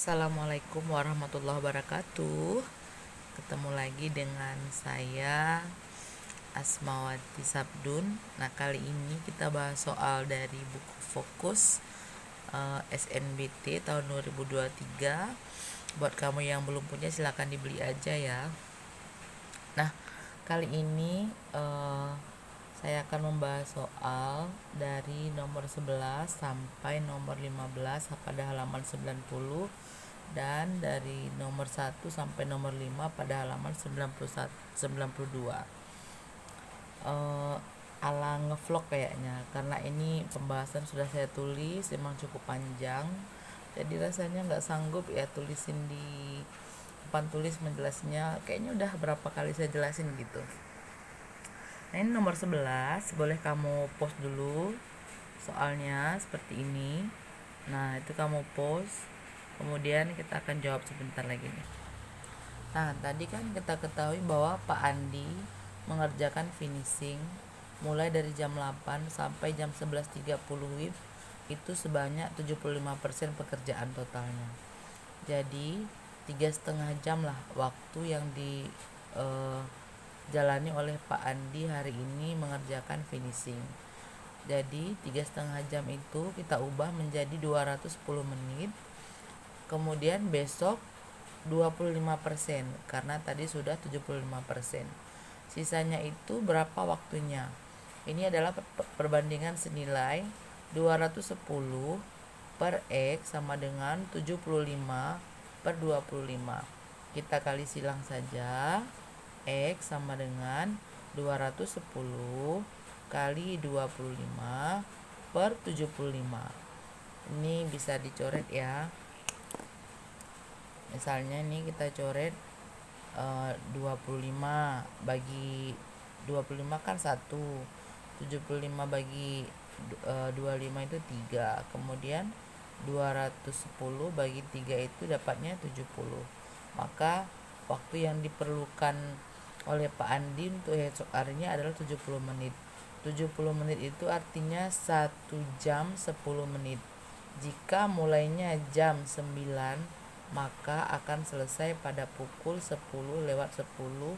Assalamualaikum warahmatullahi wabarakatuh. Ketemu lagi dengan saya Asmawati Sabdun. Nah, kali ini kita bahas soal dari buku Fokus SNBT tahun 2023. Buat kamu yang belum punya silahkan dibeli aja ya. Nah, kali ini saya akan membahas soal dari nomor 11 sampai nomor 15 pada halaman 90, dan dari nomor 1 sampai nomor 5 pada halaman 92. Ala ngevlog kayaknya, karena ini pembahasan sudah saya tulis memang cukup panjang, jadi rasanya nggak sanggup ya tulisin di papan tulis menjelasnya, kayaknya udah berapa kali saya jelasin gitu. Nah, ini nomor 11, boleh kamu post dulu soalnya seperti ini. Nah, itu kamu post, kemudian kita akan jawab sebentar lagi nih. Nah, tadi kan kita ketahui bahwa Pak Andi mengerjakan finishing mulai dari jam 8 sampai jam 11.30 WIB, itu sebanyak 75% pekerjaan totalnya. Jadi 3,5 jam lah waktu yang dijalani oleh Pak Andi hari ini mengerjakan finishing. Jadi 3,5 jam itu kita ubah menjadi 210 menit. Kemudian besok 25%, karena tadi sudah 75%. Sisanya itu berapa waktunya? Ini adalah perbandingan senilai 210 per X sama dengan 75 per 25. Kita kali silang saja. X sama dengan 210 kali 25 per 75. Ini bisa dicoret ya. Misalnya ini kita coret 25 bagi 25 kan 1, 75 bagi 25 itu 3, kemudian 210 bagi 3 itu dapatnya 70. Maka waktu yang diperlukan oleh Pak Andi untuk HR-nya adalah 70 menit. 70 menit itu artinya 1 jam 10 menit. Jika mulainya jam 9, maka akan selesai pada pukul 10:10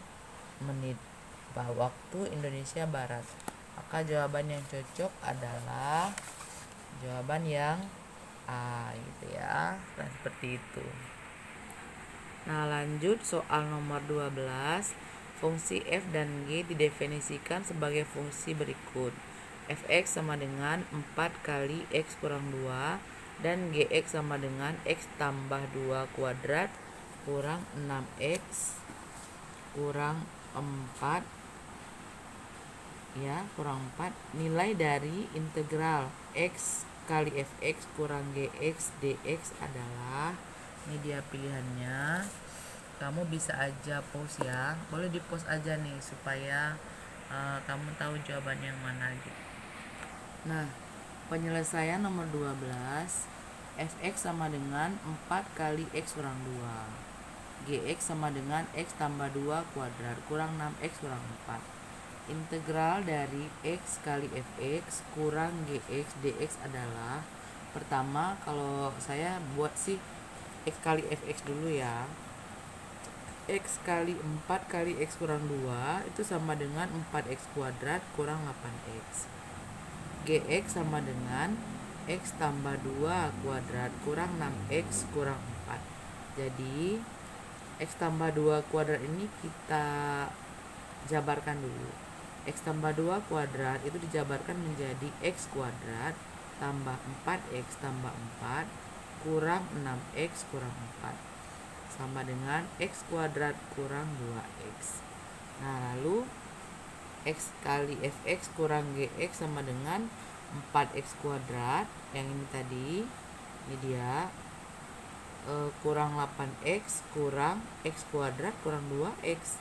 waktu Indonesia Barat. Maka jawaban yang cocok adalah jawaban yang A gitu ya. Nah, seperti itu. Nah, lanjut soal nomor 12. Fungsi f dan g didefinisikan sebagai fungsi berikut. Fx sama dengan 4 kali x kurang 2 dan gx sama dengan x tambah 2 kuadrat kurang 6x kurang 4 ya, kurang 4. Nilai dari integral x kali fx kurang gx dx adalah, ini dia pilihannya. Kamu bisa aja post ya, boleh di post aja nih supaya kamu tahu jawaban yang mana gitu. Nah, penyelesaian nomor 12, fx sama dengan 4 kali x kurang 2, gx sama dengan x tambah 2 kuadrat kurang 6x kurang 4. Integral dari x kali fx kurang gx dx adalah, pertama kalau saya buat sih x kali fx dulu ya. X kali 4 kali x kurang 2 itu sama dengan 4x kuadrat kurang 8x. Gx sama dengan x tambah 2 kuadrat kurang 6x kurang 4. Jadi x tambah 2 kuadrat ini kita jabarkan dulu. X tambah 2 kuadrat itu dijabarkan menjadi x kuadrat tambah 4x tambah 4 kurang 6x kurang 4 sama dengan x kuadrat kurang 2x. Nah, lalu x kali fx kurang gx sama dengan 4x kuadrat, yang ini tadi, ini dia, kurang 8x kurang x kuadrat kurang 2x.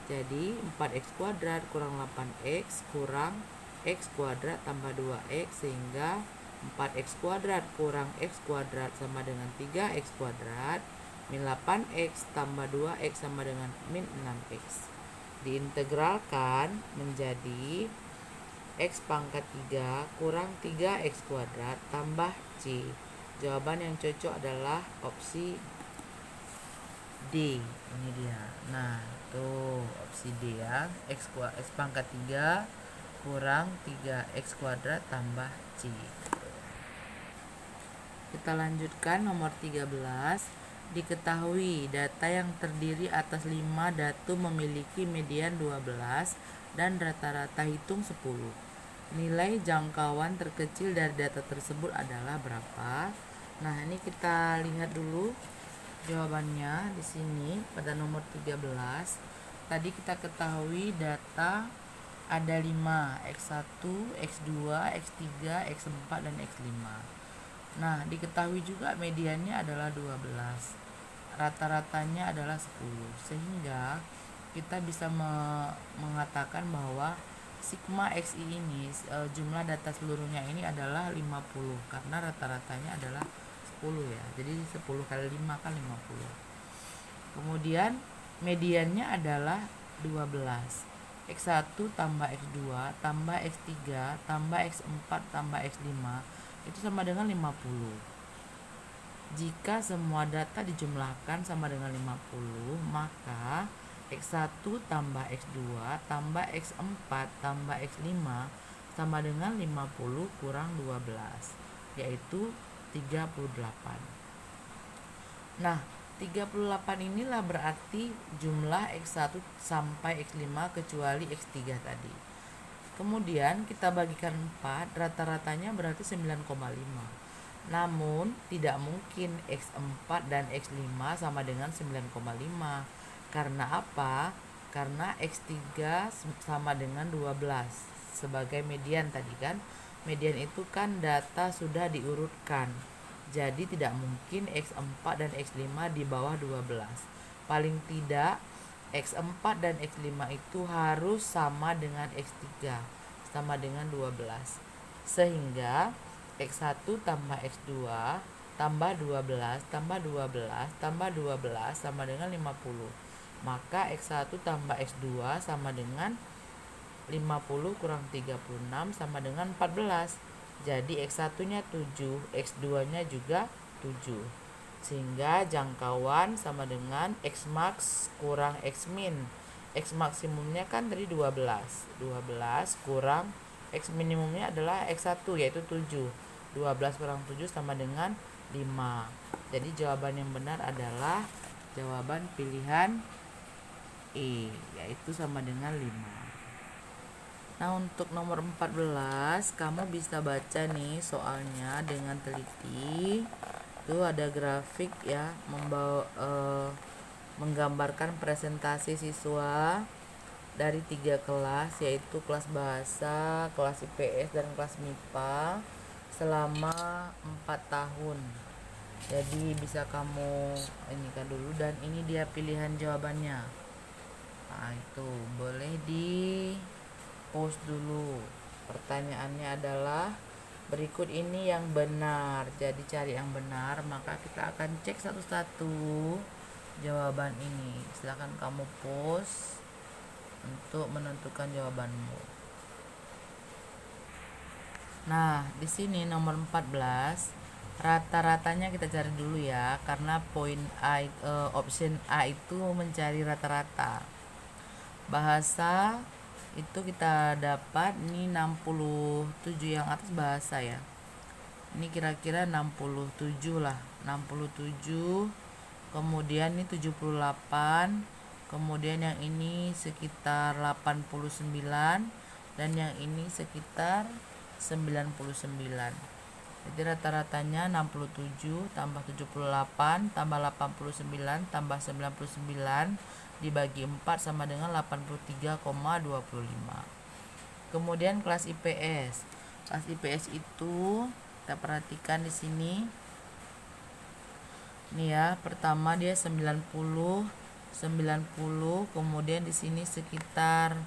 Jadi 4x kuadrat kurang 8x kurang x kuadrat tambah 2x, sehingga 4x kuadrat kurang x kuadrat sama dengan 3x kuadrat min 8x tambah 2x sama dengan min 6x. Diintegralkan menjadi x pangkat 3 kurang 3x kuadrat tambah c Jawaban yang cocok adalah opsi D. Ini dia. Nah, tuh opsi D ya. X pangkat 3 kurang 3x kuadrat tambah C. Kita lanjutkan nomor 13. Diketahui data yang terdiri atas 5 datu memiliki median 12 dan rata-rata hitung 10. Nilai jangkauan terkecil dari data tersebut adalah berapa? Nah, ini kita lihat dulu jawabannya di sini pada nomor 13. Tadi kita ketahui data ada 5, X1, X2, X3, X4 dan X5. Nah, diketahui juga mediannya adalah 12. Rata-ratanya adalah 10. Sehingga kita bisa mengatakan bahwa sigma XI ini jumlah data seluruhnya ini adalah 50 karena rata-ratanya adalah 10 ya. Jadi 10 kali 5 kan 50. Kemudian mediannya adalah 12. X1 tambah X2 tambah X3 tambah X4 tambah X5 itu sama dengan 50. Jika semua data dijumlahkan sama dengan 50, maka X1 tambah X2 tambah X4 tambah X5 sama dengan 50 kurang 12, yaitu 38. Nah, 38 inilah berarti jumlah X1 sampai X5 kecuali X3 tadi. Kemudian kita bagikan 4, rata-ratanya berarti 9,5. Namun tidak mungkin X4 dan X5 sama dengan 9,5. Karena apa? Karena X3 sama dengan 12 sebagai median tadi kan. Median itu kan data sudah diurutkan. Jadi tidak mungkin X4 dan X5 di bawah 12. Paling tidak X4 dan X5 itu harus sama dengan X3, sama dengan 12. Sehingga X1 tambah X2 tambah 12 tambah 12 tambah 12 sama dengan 50. Maka X1 tambah X2 sama dengan 50 kurang 36 sama dengan 14. Jadi X1-nya 7, X2-nya juga 7. Sehingga jangkauan sama dengan X max kurang X min. X maksimumnya kan tadi 12. 12 kurang X minimumnya adalah X1 yaitu 7. 12 kurang 7 sama dengan 5. Jadi jawaban yang benar adalah jawaban pilihan E, yaitu sama dengan 5. Nah, untuk nomor 14 kamu bisa baca nih soalnya dengan teliti. Itu ada grafik ya, menggambarkan presentasi siswa dari 3 kelas, yaitu kelas bahasa, kelas IPS dan kelas MIPA selama 4 tahun. Jadi bisa kamu ini kan dulu, dan ini dia pilihan jawabannya. Nah, itu boleh di post dulu. Pertanyaannya adalah berikut ini yang benar. Jadi cari yang benar, maka kita akan cek satu-satu jawaban ini. Silakan kamu post untuk menentukan jawabanmu. Nah, di sini nomor 14 rata-ratanya kita cari dulu ya, karena poin A, option A itu mencari rata-rata. Bahasa itu kita dapat ini 67 yang atas bahasa ya. Ini kira-kira 67 lah, 67. Kemudian ini 78. Kemudian yang ini sekitar 89 dan yang ini sekitar 99. Jadi rata-ratanya 67 tambah 78 tambah 89 tambah 99 dibagi 4 sama dengan 83,25. Kemudian kelas IPS. Kelas IPS itu kita perhatikan di sini. Nih ya, pertama dia 90, kemudian di sini sekitar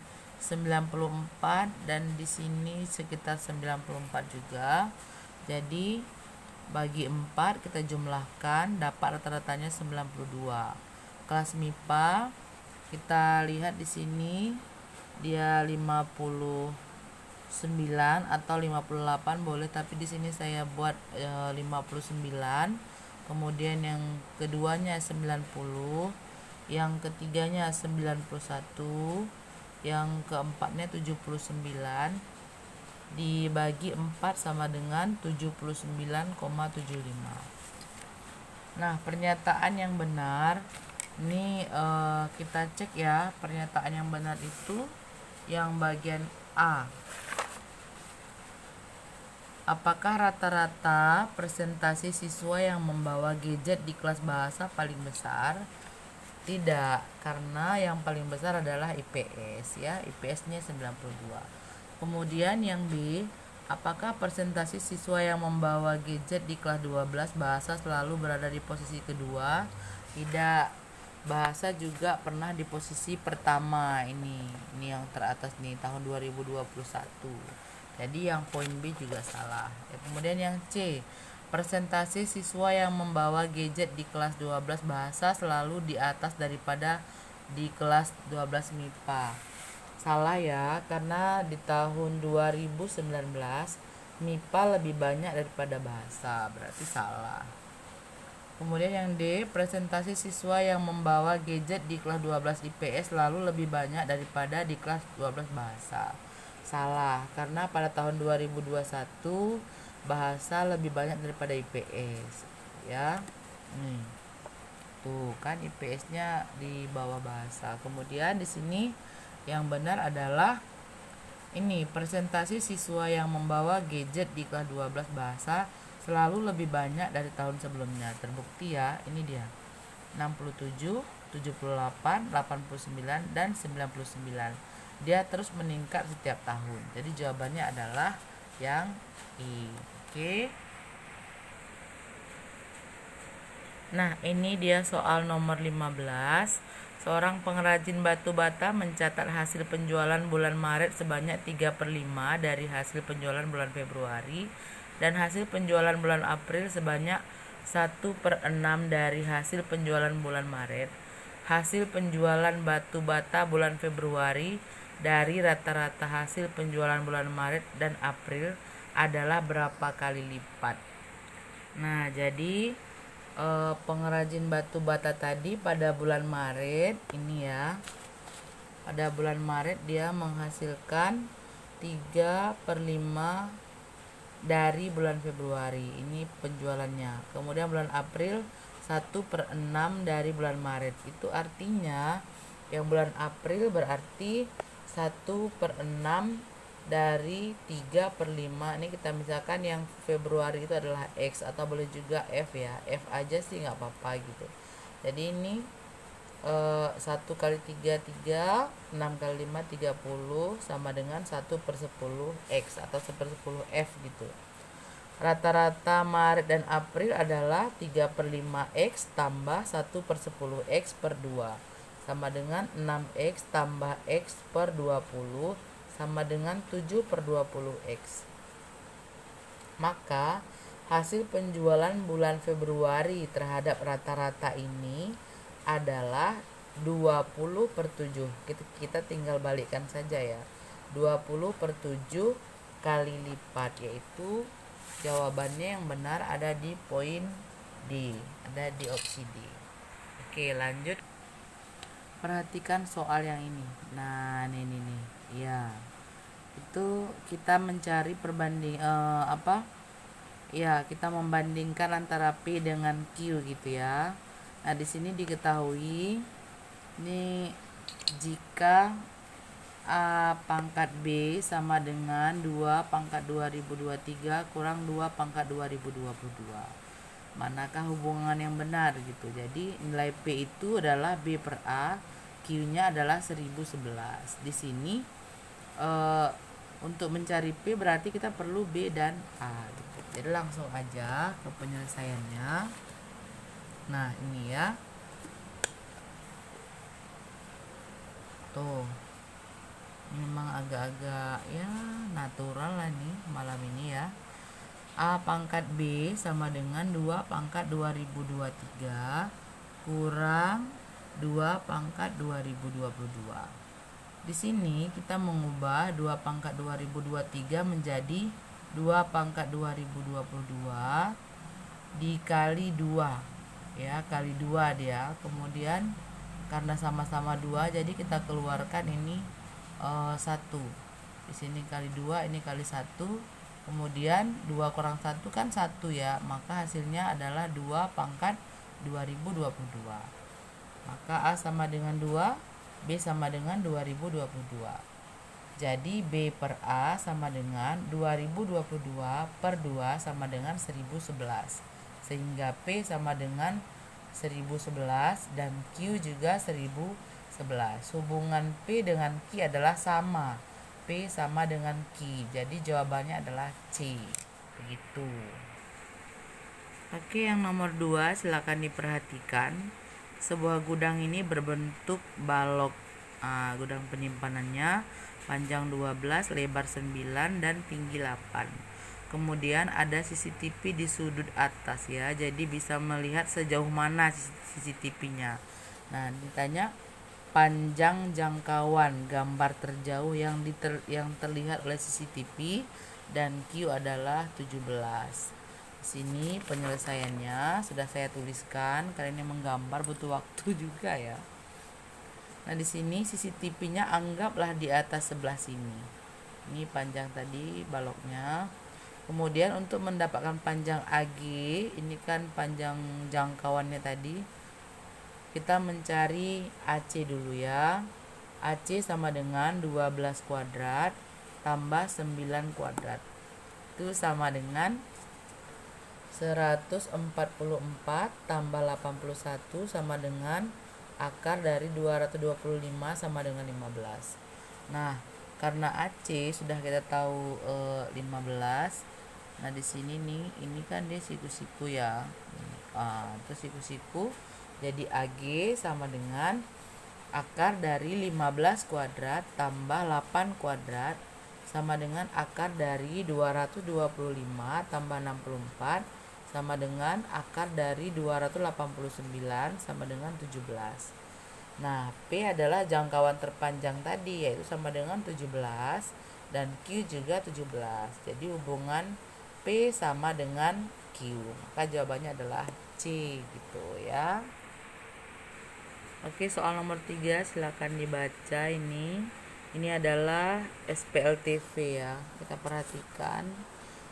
94 dan di sini sekitar 94 juga. Jadi bagi 4 kita jumlahkan dapat rata-ratanya 92. Kelas MIPA kita lihat di sini dia 50 9 atau 58 boleh, tapi di sini saya buat 59. Kemudian yang keduanya 90, yang ketiganya 91, yang keempatnya 79, dibagi 4 sama dengan 79,75. Nah, pernyataan yang benar ini kita cek ya. Pernyataan yang benar itu yang bagian A. Apakah rata-rata presentasi siswa yang membawa gadget di kelas bahasa paling besar? Tidak, karena yang paling besar adalah IPS ya. IPS-nya 92. Kemudian yang B, apakah presentasi siswa yang membawa gadget di kelas 12 bahasa selalu berada di posisi kedua? Tidak. Bahasa juga pernah di posisi pertama ini yang teratas nih tahun 2021. Jadi yang poin B juga salah. Kemudian yang C, presentasi siswa yang membawa gadget di kelas 12 bahasa selalu di atas daripada di kelas 12 MIPA. Salah ya, karena di tahun 2019 MIPA lebih banyak daripada bahasa, berarti salah. Kemudian yang D, presentasi siswa yang membawa gadget di kelas 12 IPS selalu lebih banyak daripada di kelas 12 bahasa. Salah, karena pada tahun 2021 bahasa lebih banyak daripada IPS ya. Tuh kan IPS-nya di bawah bahasa. Kemudian di sini yang benar adalah ini, presentasi siswa yang membawa gadget di kelas 12 bahasa selalu lebih banyak dari tahun sebelumnya. Terbukti ya, ini dia. 67, 78, 89 dan 99. Dia terus meningkat setiap tahun. Jadi jawabannya adalah yang I. Oke. Nah, ini dia soal nomor 15. Seorang pengrajin batu bata mencatat hasil penjualan bulan Maret sebanyak 3/5 dari hasil penjualan bulan Februari dan hasil penjualan bulan April sebanyak 1/6 dari hasil penjualan bulan Maret. Hasil penjualan batu bata bulan Februari dari rata-rata hasil penjualan bulan Maret dan April adalah berapa kali lipat? Nah, jadi pengrajin batu bata tadi pada bulan Maret ini ya, pada bulan Maret dia menghasilkan 3/5 dari bulan Februari, ini penjualannya. Kemudian bulan April 1/6 dari bulan Maret. Itu artinya yang bulan April berarti 1/6 dari 3/5. Ini kita misalkan yang Februari itu adalah X, atau boleh juga F ya, F aja sih nggak apa-apa gitu. Jadi ini 1 kali 3 3, 6 kali 5 30 sama dengan 1/10 X atau 1/10 F gitu. Rata-rata Maret dan April adalah 3/5 X tambah 1/10 X per 2 sama dengan 6X tambah X per 20 sama dengan 7/20 X. Maka hasil penjualan bulan Februari terhadap rata-rata ini adalah 20/7. Kita tinggal balikkan saja ya. 20/7 kali lipat, yaitu jawabannya yang benar ada di poin D, ada di opsi D. Oke, lanjut. Perhatikan soal yang ini. Nah, ini nih. Ya. Itu kita mencari perbanding kita membandingkan antara P dengan Q gitu ya. Nah, di sini diketahui ini jika A pangkat B sama dengan 2 pangkat 2023 kurang 2 pangkat 2022. Manakah hubungan yang benar gitu. Jadi nilai P itu adalah B per A, Q-nya adalah 1011. Di sini untuk mencari P berarti kita perlu B dan A gitu. Jadi langsung aja ke penyelesaiannya. Nah, ini ya. Tuh. Ini memang agak-agak ya natural lah nih malam ini ya. A pangkat B sama dengan 2 pangkat 2023 kurang 2 pangkat 2022. Di sini kita mengubah 2 pangkat 2023 menjadi 2 pangkat 2022 dikali 2 ya, kali 2 dia. Kemudian karena sama-sama 2 jadi kita keluarkan ini 1. Di sini kali 2, ini kali 1. Kemudian 2 kurang 1 kan 1 ya, maka hasilnya adalah 2 pangkat 2022. Maka A sama dengan 2, B sama dengan 2022. Jadi B per A sama dengan 2022 per 2 sama dengan 1011. Sehingga P sama dengan 1011 dan Q juga 1011. Hubungan P dengan Q adalah sama. P sama dengan Q. Jadi jawabannya adalah C. Begitu. Oke, yang nomor 2 silakan diperhatikan. Sebuah gudang ini berbentuk balok. Gudang penyimpanannya panjang 12, lebar 9 dan tinggi 8. Kemudian ada CCTV di sudut atas ya. Jadi bisa melihat sejauh mana CCTV-nya. Nah, ditanya panjang jangkauan gambar terjauh yang terlihat oleh CCTV dan Q adalah 17. Sini penyelesaiannya sudah saya tuliskan. Kalian yang menggambar butuh waktu juga ya. Nah, di sini CCTV-nya anggaplah di atas sebelah sini. Ini panjang tadi baloknya. Kemudian untuk mendapatkan panjang AG, ini kan panjang jangkauannya tadi. Kita mencari AC dulu ya. AC sama dengan 12 kuadrat tambah 9 kuadrat. Itu sama dengan 144 tambah 81 sama dengan akar dari 225 sama dengan 15. Nah, karena AC sudah kita tahu 15. Nah, di sini nih, ini kan dia siku-siku ya. Itu siku-siku. Jadi AG sama dengan akar dari 15 kuadrat tambah 8 kuadrat sama dengan akar dari 225 tambah 64 sama dengan akar dari 289 sama dengan 17. Nah, P adalah jangkauan terpanjang tadi, yaitu sama dengan 17 dan Q juga 17. Jadi hubungan P sama dengan Q. Maka jawabannya adalah C gitu ya. Oke, soal nomor 3 silakan dibaca ini. Ini adalah SPLTV ya. Kita perhatikan.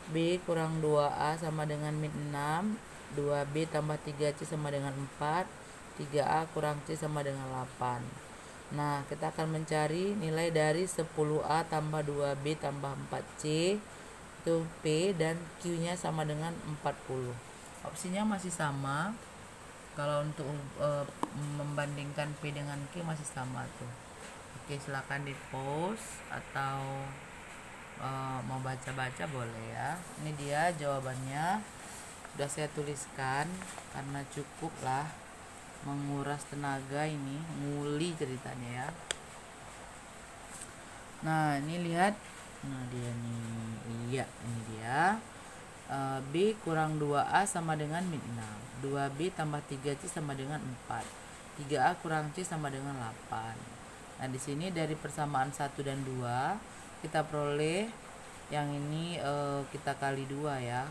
B kurang 2A sama dengan min 6, 2B tambah 3C sama dengan 4, 3A kurang C sama dengan 8. Nah, kita akan mencari nilai dari 10A tambah 2B tambah 4C, itu P, dan Q-nya sama dengan 40. Opsinya masih sama. Kalau untuk membandingkan P dengan Q masih sama tuh. Oke, silakan di pause atau mau baca-baca boleh ya. Ini dia jawabannya, sudah saya tuliskan karena cukup lah menguras tenaga, ini nguli ceritanya ya. Nah, ini lihat, nah dia nih, iya ini dia. B kurang 2A sama dengan min 6, 2B tambah 3C sama dengan 4, 3A kurang C sama dengan 8. Nah, di sini dari persamaan 1 dan 2 kita peroleh yang ini kita kali 2 ya.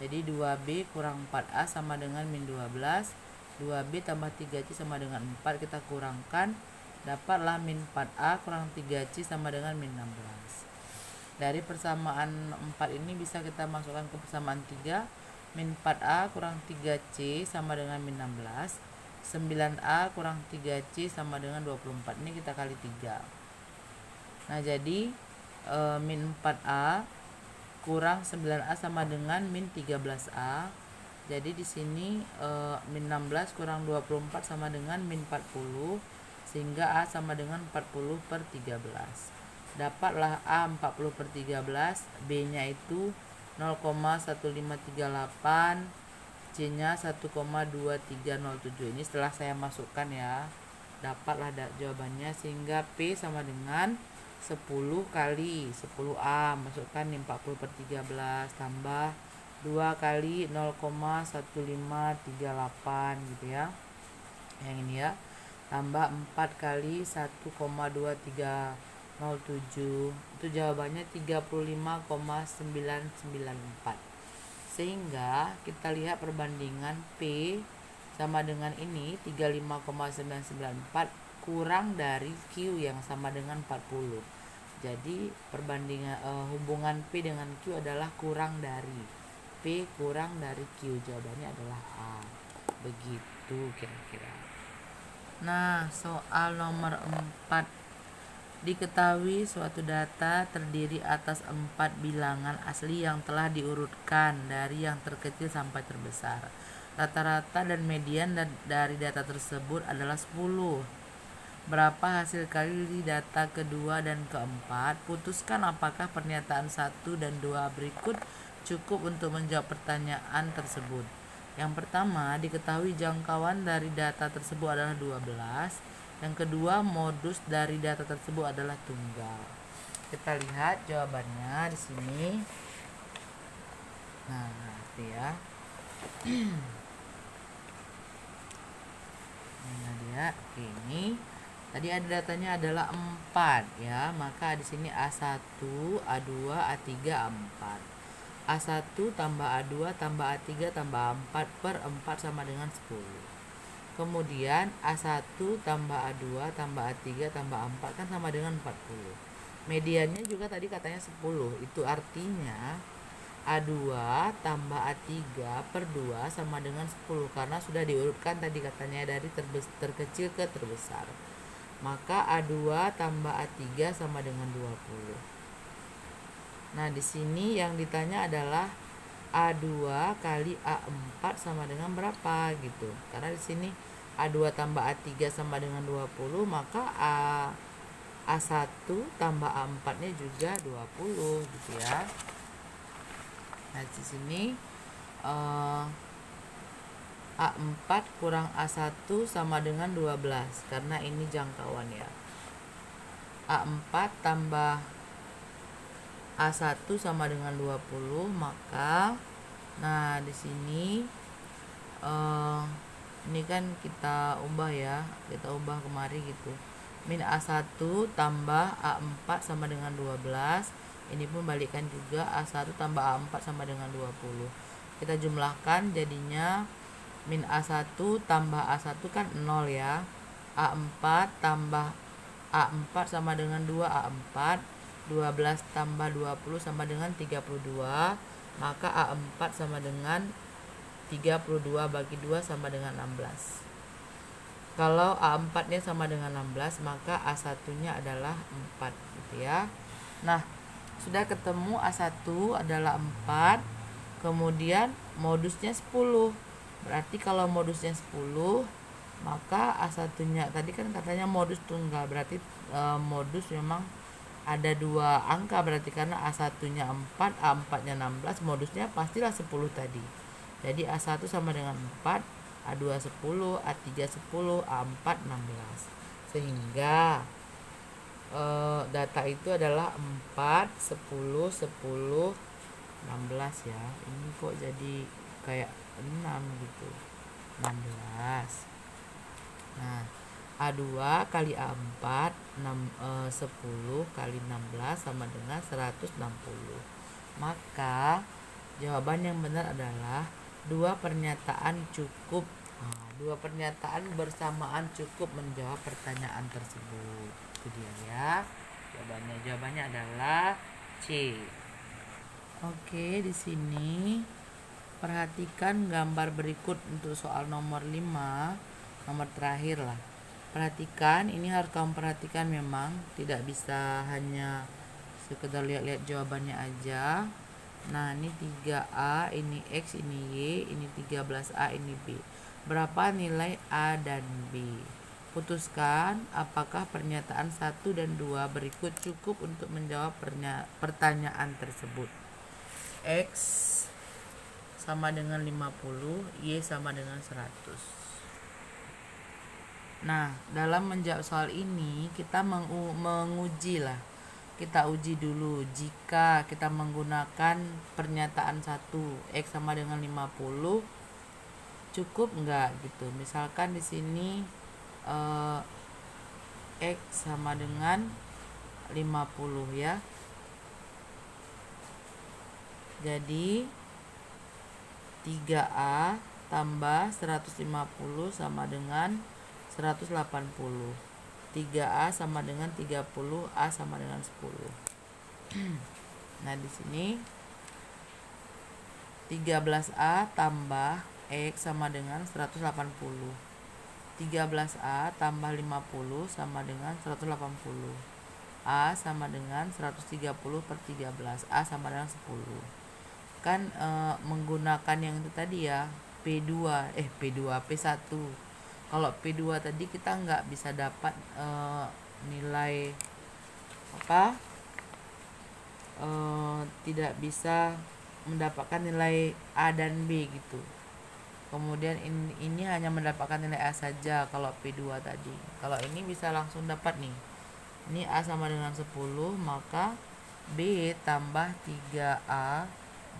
Jadi 2B kurang 4A sama dengan min 12, 2B tambah 3C sama dengan 4 kita kurangkan, dapatlah min 4A kurang 3C sama dengan min 16. Dari persamaan 4 ini bisa kita masukkan ke persamaan 3. Min 4A kurang 3C sama dengan min 16, 9A kurang 3C sama dengan 24. Ini kita kali 3. Nah, jadi min 4A kurang 9A sama dengan min 13A. Jadi di sini min 16 kurang 24 sama dengan min 40, sehingga A sama dengan 40 per 13. Dapatlah A 40 per 13, B-nya itu 0,1538, C-nya 1,2307. Ini setelah saya masukkan ya. Dapatlah jawabannya, sehingga P sama dengan 10 kali 10A, masukkan 40 per 13 tambah 2 kali 0,1538 gitu ya. Yang ini ya. tambah 4 kali 1,2307, itu jawabannya 35,994. Sehingga kita lihat perbandingan P sama dengan ini 35,994 kurang dari Q yang sama dengan 40. Jadi perbandingan hubungan P dengan Q adalah kurang dari P kurang dari Q. Jawabannya adalah A. Begitu kira-kira. Nah, soal nomor 4. Diketahui suatu data terdiri atas 4 bilangan asli yang telah diurutkan dari yang terkecil sampai terbesar. Rata-rata dan median dari data tersebut adalah 10. Berapa hasil kali data kedua dan keempat? Putuskan apakah pernyataan 1 dan 2 berikut cukup untuk menjawab pertanyaan tersebut. Yang pertama, diketahui jangkauan dari data tersebut adalah 12. Yang kedua, modus dari data tersebut adalah tunggal. Kita lihat jawabannya di sini. Nah, itu ya. Nah, dia ini tadi ada datanya adalah 4 ya, maka di sini A1, A2, A3, A4. A1 tambah A2 tambah A3 tambah A4 per 4 sama dengan 10. Kemudian A1 tambah A2 tambah A3 tambah A4 kan sama dengan 40. Mediannya juga tadi katanya 10. Itu artinya A2 tambah A3 per 2 sama dengan 10, karena sudah diurutkan tadi katanya dari terkecil ke terbesar. Maka A2 tambah A3 sama dengan 20. Nah, di sini yang ditanya adalah A2 kali A4 sama dengan berapa gitu. Karena di sini A2 tambah A3 sama dengan 20, maka A1 tambah A4-nya juga 20 gitu ya. Nah, di sini A4 kurang A1 sama dengan 12 karena ini jangkauan ya. A4 tambah A1 sama dengan 20, maka nah di sini ini kan kita ubah ya, kita ubah kemari gitu. Min A1 tambah A4 sama dengan 12. Ini pun balikan juga, A1 tambah A4 sama dengan 20. Kita jumlahkan jadinya min A1 tambah A1 kan 0 ya. A4 tambah A4 sama dengan 2 A4. 12 tambah 20 sama dengan 32. Maka A4 sama dengan 32 bagi 2 sama dengan 16. Kalau A4 nya sama dengan 16, maka A1 nya adalah 4 gitu ya. Nah, sudah ketemu A1 adalah 4, kemudian modusnya 10. Berarti kalau modusnya 10, maka A1 nya tadi kan katanya modus tunggal, berarti modus memang ada 2 angka, berarti karena A1 nya 4, A4 nya 16, modusnya pastilah 10 tadi. Jadi A1 sama dengan 4, A2 10, A3 10, A4 16. Sehingga data itu adalah 4, 10, 10, 16 ya. Ini kok jadi kayak 6 gitu. 16. Nah, A2 kali A4 10 kali 16 sama dengan 160. Maka jawaban yang benar adalah 2 pernyataan cukup. Nah, 2 pernyataan bersamaan cukup menjawab pertanyaan tersebut. Itu dia ya. Jawabannya adalah C. Oke, di sini perhatikan gambar berikut untuk soal nomor 5, nomor terakhir lah. Perhatikan, ini harus kamu perhatikan, memang tidak bisa hanya sekedar lihat-lihat jawabannya aja. Nah, ini 3A, ini X, ini Y, ini 13A, ini B. Berapa nilai A dan B? Putuskan apakah pernyataan 1 dan 2 berikut cukup untuk menjawab pertanyaan tersebut. X sama dengan 50, Y sama dengan 100. Nah, dalam menjawab soal ini kita menguji lah. Kita uji dulu jika kita menggunakan pernyataan 1, X sama dengan 50, cukup enggak gitu. Misalkan di sini X sama dengan 50 ya. Jadi 3A tambah 150 sama dengan 180. 3A sama dengan 30, A sama dengan 10. Nah, di sini 13A tambah X sama dengan 180. 13A tambah 50 sama dengan 180. A sama dengan 130 per 13. A sama dengan 10. Kan menggunakan yang itu tadi ya, P1. Kalau P2 tadi kita nggak bisa dapat nilai apa, tidak bisa mendapatkan nilai A dan B gitu. Kemudian ini hanya mendapatkan nilai A saja kalau P2 tadi. Kalau ini bisa langsung dapat nih. Ini A sama dengan 10, maka B tambah 3A,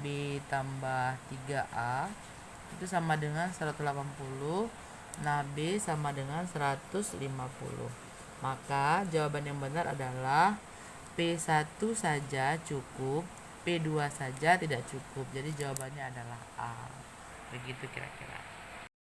B tambah 3A itu sama dengan 180. Nah, B sama dengan 150. Maka jawaban yang benar adalah P1 saja cukup, P2 saja tidak cukup. Jadi jawabannya adalah A. Begitu kira-kira.